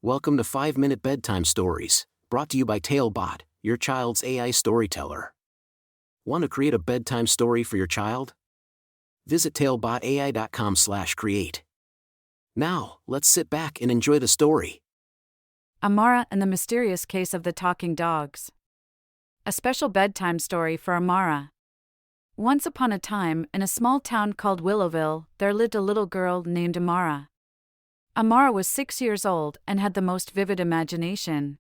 Welcome to 5-Minute Bedtime Stories, brought to you by TaleBot, your child's AI storyteller. Want to create a bedtime story for your child? Visit talebotai.com/create. Now, let's sit back and enjoy the story. Amara and the Mysterious Case of the Talking Dogs. A special bedtime story for Amara. Once upon a time, in a small town called Willowville, there lived a little girl named Amara. Amara was 6 years old and had the most vivid imagination.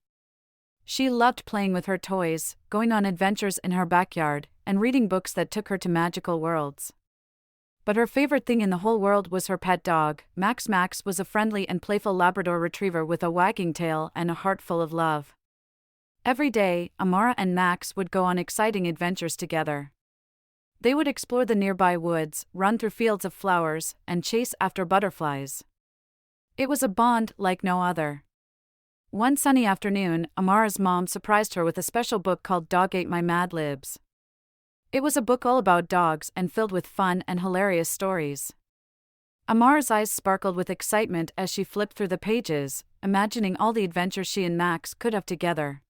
She loved playing with her toys, going on adventures in her backyard, and reading books that took her to magical worlds. But her favorite thing in the whole world was her pet dog, Max. Max was a friendly and playful Labrador retriever with a wagging tail and a heart full of love. Every day, Amara and Max would go on exciting adventures together. They would explore the nearby woods, run through fields of flowers, and chase after butterflies. It was a bond like no other. One sunny afternoon, Amara's mom surprised her with a special book called Dog Ate My Mad Libs. It was a book all about dogs and filled with fun and hilarious stories. Amara's eyes sparkled with excitement as she flipped through the pages, imagining all the adventures she and Max could have together.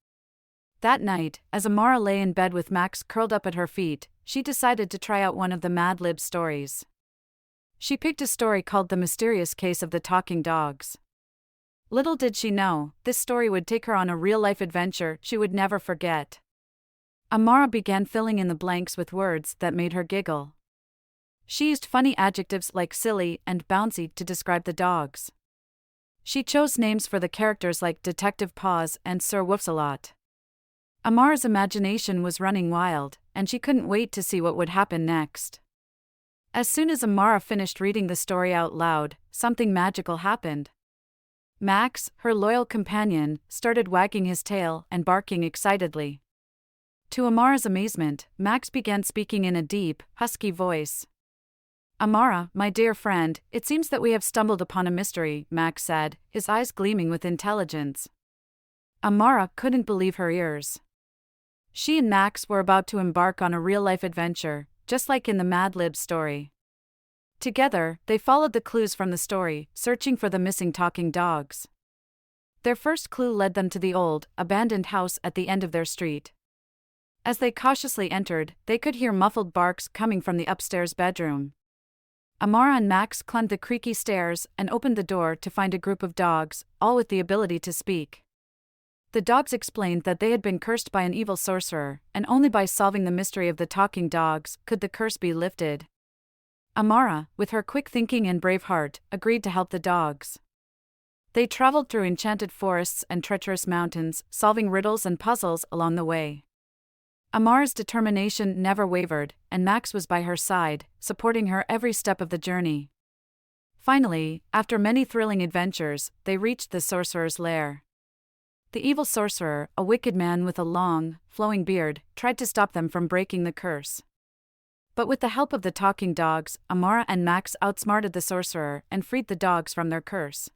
That night, as Amara lay in bed with Max curled up at her feet, she decided to try out one of the Mad Lib stories. She picked a story called The Mysterious Case of the Talking Dogs. Little did she know, this story would take her on a real-life adventure she would never forget. Amara began filling in the blanks with words that made her giggle. She used funny adjectives like silly and bouncy to describe the dogs. She chose names for the characters like Detective Paws and Sir Woofsalot. Amara's imagination was running wild, and she couldn't wait to see what would happen next. As soon as Amara finished reading the story out loud, something magical happened. Max, her loyal companion, started wagging his tail and barking excitedly. To Amara's amazement, Max began speaking in a deep, husky voice. "Amara, my dear friend, it seems that we have stumbled upon a mystery," Max said, his eyes gleaming with intelligence. Amara couldn't believe her ears. She and Max were about to embark on a real-life adventure, just like in the Mad Lib story. Together, they followed the clues from the story, searching for the missing talking dogs. Their first clue led them to the old, abandoned house at the end of their street. As they cautiously entered, they could hear muffled barks coming from the upstairs bedroom. Amara and Max climbed the creaky stairs and opened the door to find a group of dogs, all with the ability to speak. The dogs explained that they had been cursed by an evil sorcerer, and only by solving the mystery of the talking dogs could the curse be lifted. Amara, with her quick thinking and brave heart, agreed to help the dogs. They traveled through enchanted forests and treacherous mountains, solving riddles and puzzles along the way. Amara's determination never wavered, and Max was by her side, supporting her every step of the journey. Finally, after many thrilling adventures, they reached the sorcerer's lair. The evil sorcerer, a wicked man with a long, flowing beard, tried to stop them from breaking the curse. But with the help of the talking dogs, Amara and Max outsmarted the sorcerer and freed the dogs from their curse.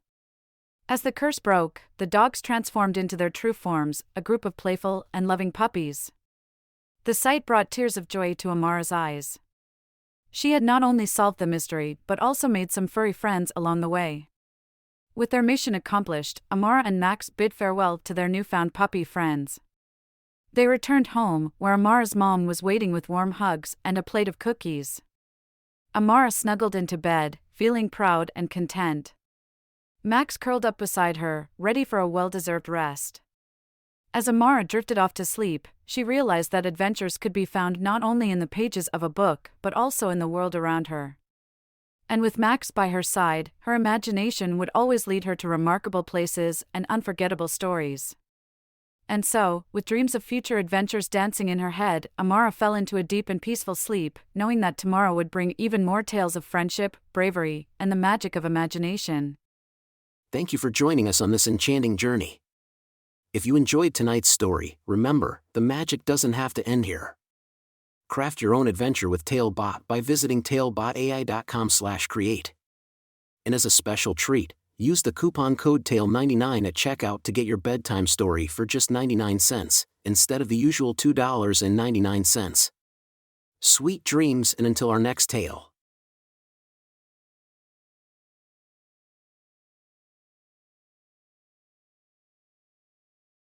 As the curse broke, the dogs transformed into their true forms, a group of playful and loving puppies. The sight brought tears of joy to Amara's eyes. She had not only solved the mystery but also made some furry friends along the way. With their mission accomplished, Amara and Max bid farewell to their newfound puppy friends. They returned home, where Amara's mom was waiting with warm hugs and a plate of cookies. Amara snuggled into bed, feeling proud and content. Max curled up beside her, ready for a well-deserved rest. As Amara drifted off to sleep, she realized that adventures could be found not only in the pages of a book but also in the world around her. And with Max by her side, her imagination would always lead her to remarkable places and unforgettable stories. And so, with dreams of future adventures dancing in her head, Amara fell into a deep and peaceful sleep, knowing that tomorrow would bring even more tales of friendship, bravery, and the magic of imagination. Thank you for joining us on this enchanting journey. If you enjoyed tonight's story, remember, the magic doesn't have to end here. Craft your own adventure with TaleBot by visiting talebotai.com/create. And as a special treat, use the coupon code TALE99 at checkout to get your bedtime story for just 99 cents, instead of the usual $2.99. Sweet dreams, and until our next tale.